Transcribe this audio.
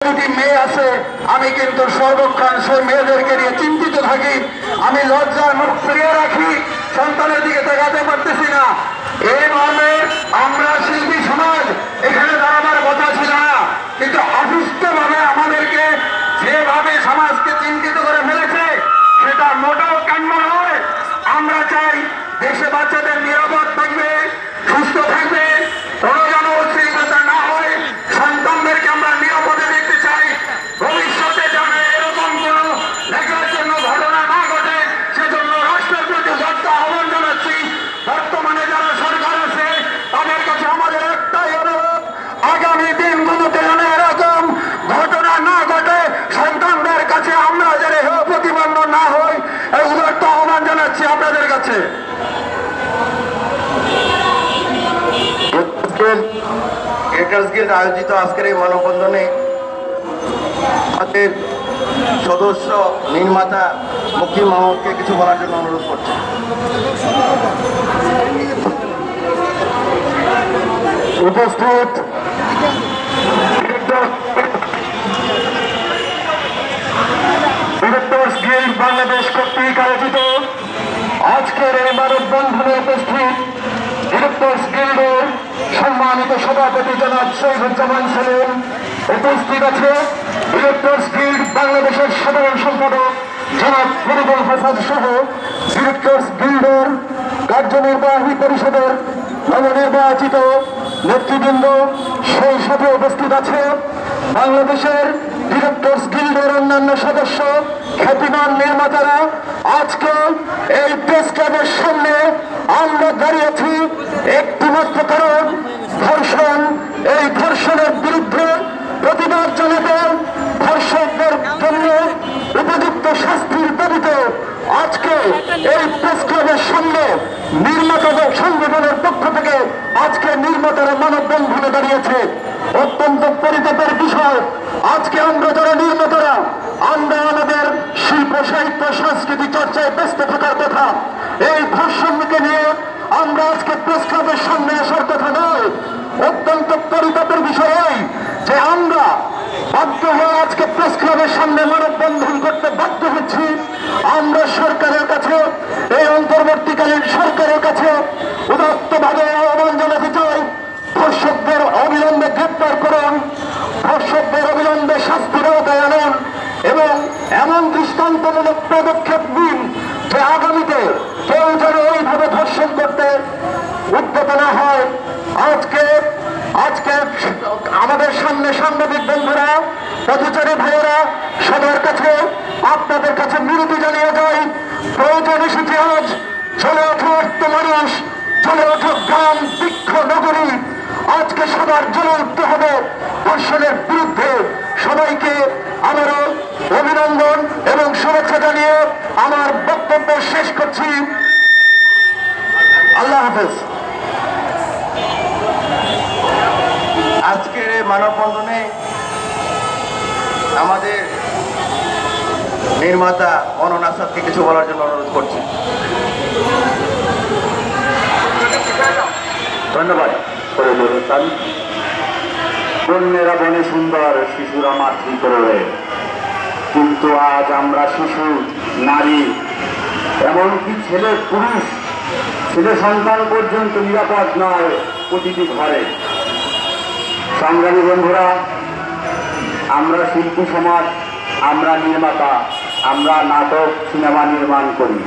দুটি মেয়ে আছে, আমি কিন্তু সর্বক্ষণ সেই মেয়েদেরকে নিয়ে চিন্তিত থাকি। আমি লজ্জার মুখ ফিরিয়ে রাখি, সন্তানের দিকে তাকাতে পারতেছি না। এই মর্মে আমরা শিল্পী সমাজ এখানে দাঁড়াবার কথা ছিল না, কিন্তু অসুস্থ ভাবে আমাদেরকে যেভাবে সমাজকে চিন্তিত করে ফেলেছে সেটা মোটেও কাম্য নয়। আমরা চাই দেশে বাচ্চাদের নিরাপদ থাকবে, সুস্থ থাকবে, কোনো যেন উচ্ছৃঙ্খলতা না হয়। সন্তানদেরকে আমরা নিরাপদে দেখতে চাই। ভবিষ্যতে যেন এরকম কোনো দেখার জন্য ঘটনা না ঘটে, সেজন্য রাষ্ট্রের প্রতি যত আহ্বান জানাচ্ছি। বর্তমানে যারা সরকার আছে তাদের কাছে আমাদের একটাই অনুরোধ, আগামী দিনগুলোতে যেন এরকম ঘটনা না ঘটে, সন্তানদের কাছে আমরা যেন প্রতিবন্ধ না হই, এই উদাত্ত আহ্বান জানাচ্ছি আপনাদের কাছে। আয়োজিত আজকের এই মানববন্ধনে আমাদের সদস্য নির্মাতা মুকিম মাহমুদকে কিছু বলার জন্য অনুরোধ করছি। উপস্থিত ডিরেক্টর্স গিল্ড বাংলাদেশ কর্তৃক আয়োজিত আজকের এই মানববন্ধনে উপস্থিত ডিরেক্টর্স গিল্ডের সম্মানিত সভাপতি জনাব সৈয়দুজ্জামান সেলিম, উপস্থিত আছে ডিরেক্টর্স গিল্ড বাংলাদেশের সাধারণ সম্পাদক জনাব ফরিদুল হাসান সহ ডিরেক্টর্স গিল্ডের কার্যনির্বাহী পরিষদের নবনির্বাচিত নেতৃবৃন্দ, সেই সাথে উপস্থিত আছে বাংলাদেশের ডিরেক্টর্স গিল্ডের অন্যান্য সদস্য, খ্যাতিমান নির্মাতারা। আজকে এই প্রেস ক্লাবের সামনে আমরা দাঁড়িয়েছি একটিমাত্র কারণ, ধর্ষণ। এই ধর্ষণের বিরুদ্ধে প্রতিবাদ জানাতে, ধর্ষকদের জন্য উপযুক্ত শাস্তির দাবিতে আজকে এই প্রেস ক্লাবের সামনে নির্মাতাদের সংগঠনের পক্ষ থেকে আজকে নির্মাতারা মানববন্ধনে দাঁড়িয়েছে। অত্যন্ত পরিতাপের বিষয়, আজকে আমরা যারা নির্মাতারা, আমরা আমাদের শিল্প সাহিত্য সংস্কৃতি চর্চায় ব্যস্ত থাকার কথা, এই ধর্ষণকে নিয়ে আমরা আজকে প্রেস ক্লাবের সামনে আসার কথা নয়। অত্যন্ত পরিতাপের বিষয় এই যে আমরা বাধ্য হয়ে আজকে প্রেস ক্লাবের সামনে মানববন্ধন করতে বাধ্য হচ্ছি। আমরা সরকারের কাছে, এই অন্তর্বর্তীকালীন সরকারের কাছে উদাত্তভাবে আহ্বান জানাতে চাই, ধর্ষকদের অবিলম্বে গ্রেপ্তার করুন, ধর্ষকদের অবিলম্বে শাস্তির আওতায় আনুন এবং এমন দৃষ্টান্তমূলক পদক্ষেপ নিন যে আগামীতে কেউ যেন এইভাবে ধর্ষণ করতে উদ্যত না হয়। আজকে আমাদের সামনে সাংবাদিক বন্ধুরা, পথচারী ভাইয়েরা, সবার কাছে আপনাদের কাছে মিনতি জানিয়ে যাই, প্রয়োজন এসেছে আজ। চলে ওঠো মানুষ, চলে ওঠো গ্রাম, বৃক্ষ, নগরী, আজকে সবার জ্বলে উঠতে হবে ধর্ষণের বিরুদ্ধে। সবাইকে আবারও অভিনন্দন এবং শুভেচ্ছা জানিয়ে আমার বক্তব্য শেষ করছি। আল্লাহ হাফেজ। আজকের এই মানববন্ধনে আমাদের নির্মাতা অনন আসাদকে কিছু বলার জন্য অনুরোধ করছি। ধন্যবাদ। বন্যেরা বনে সুন্দর, শিশুরা মাতৃকরে, কিন্তু আজ আমরা শিশু, নারী, এমনকি ছেলে পুরুষ, ছেলে সন্তান পর্যন্ত নিরাপদ নয় প্রতিটি ঘরে। সংগ্রামী বন্ধুরা, আমরা শিল্পী সমাজ, আমরা নির্মাতা, আমরা নাটক সিনেমা নির্মাণ করি।